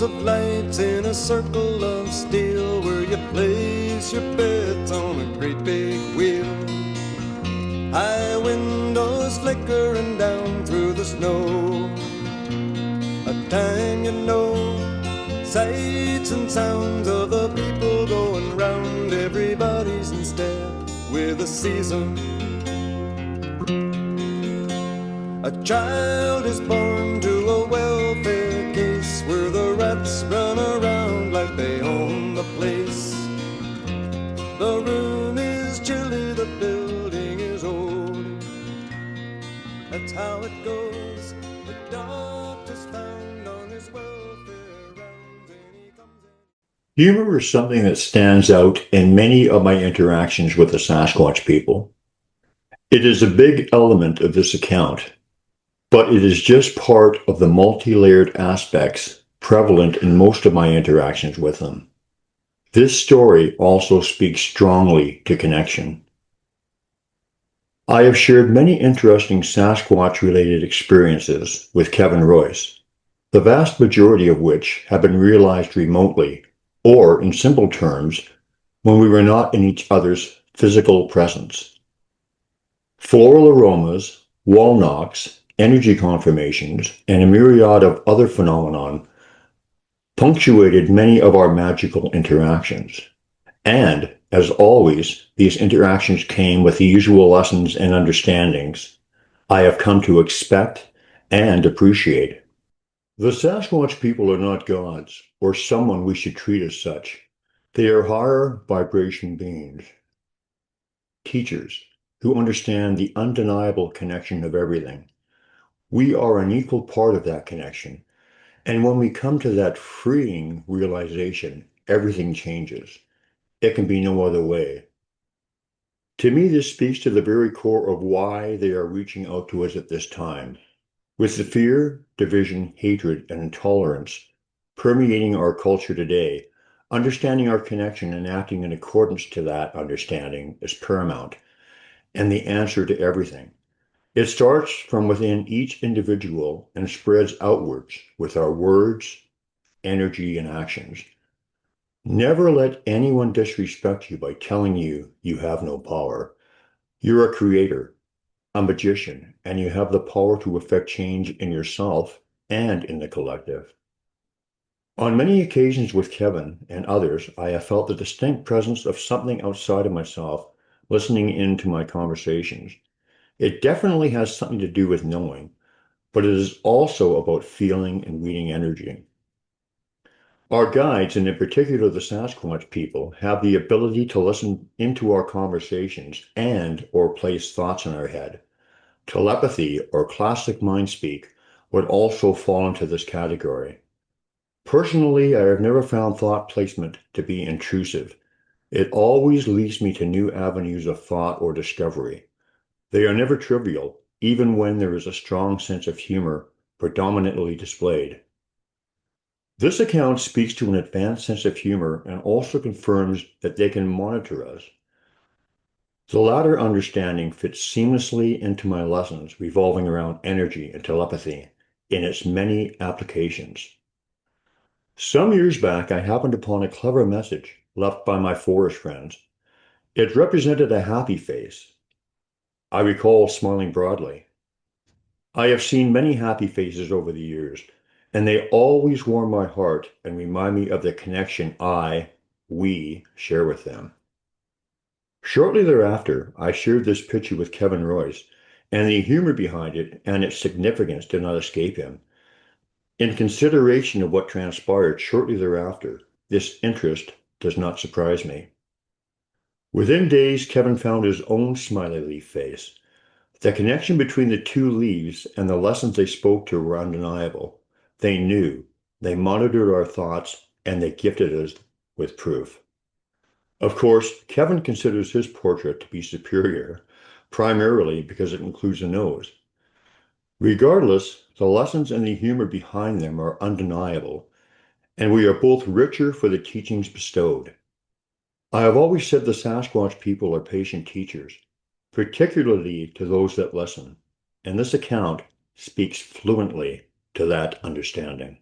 of lights in a circle of steel, where you place your bets on a great big wheel. High windows flickering down through the snow. A time you know, sights and sounds of the people going round. Everybody's in step with the season. A child is born to a welfare case, where the rats run around like they own the place. The room is chilly, the building is old. That's how it goes. The doctor's found on his welfare rounds, and he comes in. Humor is something that stands out in many of my interactions with the Sasquatch people. It is a big element of this account, but it is just part of the multi-layered aspects prevalent in most of my interactions with them. This story also speaks strongly to connection. I have shared many interesting Sasquatch-related experiences with Kevin Royce, the vast majority of which have been realized remotely, or in simple terms, when we were not in each other's physical presence. Floral aromas, wall knocks, energy confirmations, and a myriad of other phenomena punctuated many of our magical interactions. And, as always, these interactions came with the usual lessons and understandings I have come to expect and appreciate. The Sasquatch people are not gods or someone we should treat as such. They are higher vibration beings, teachers who understand the undeniable connection of everything. We are an equal part of that connection. And when we come to that freeing realization, everything changes. It can be no other way. To me, this speaks to the very core of why they are reaching out to us at this time. With the fear, division, hatred, and intolerance permeating our culture today, understanding our connection and acting in accordance to that understanding is paramount and the answer to everything. It starts from within each individual and spreads outwards with our words, energy, and actions. Never let anyone disrespect you by telling you you have no power. You're a creator, a magician, and you have the power to effect change in yourself and in the collective. On many occasions with Kevin and others, I have felt the distinct presence of something outside of myself listening into my conversations. It definitely has something to do with knowing, but it is also about feeling and reading energy. Our guides, and in particular the Sasquatch people, have the ability to listen into our conversations and or place thoughts in our head. Telepathy or classic mind speak would also fall into this category. Personally, I have never found thought placement to be intrusive. It always leads me to new avenues of thought or discovery. They are never trivial, even when there is a strong sense of humor predominantly displayed. This account speaks to an advanced sense of humor and also confirms that they can monitor us. The latter understanding fits seamlessly into my lessons revolving around energy and telepathy in its many applications. Some years back, I happened upon a clever message left by my forest friends. It represented a happy face. I recall smiling broadly. I have seen many happy faces over the years, and they always warm my heart and remind me of the connection we share with them. Shortly thereafter, I shared this picture with Kevin Royce, and the humor behind it and its significance did not escape him. In consideration of what transpired shortly thereafter, this interest does not surprise me. Within days, Kevin found his own smiley leaf face. The connection between the two leaves and the lessons they spoke to were undeniable. They knew, they monitored our thoughts, and they gifted us with proof. Of course, Kevin considers his portrait to be superior, primarily because it includes a nose. Regardless, the lessons and the humor behind them are undeniable, and we are both richer for the teachings bestowed. I have always said the Sasquatch people are patient teachers, particularly to those that listen, and this account speaks fluently to that understanding.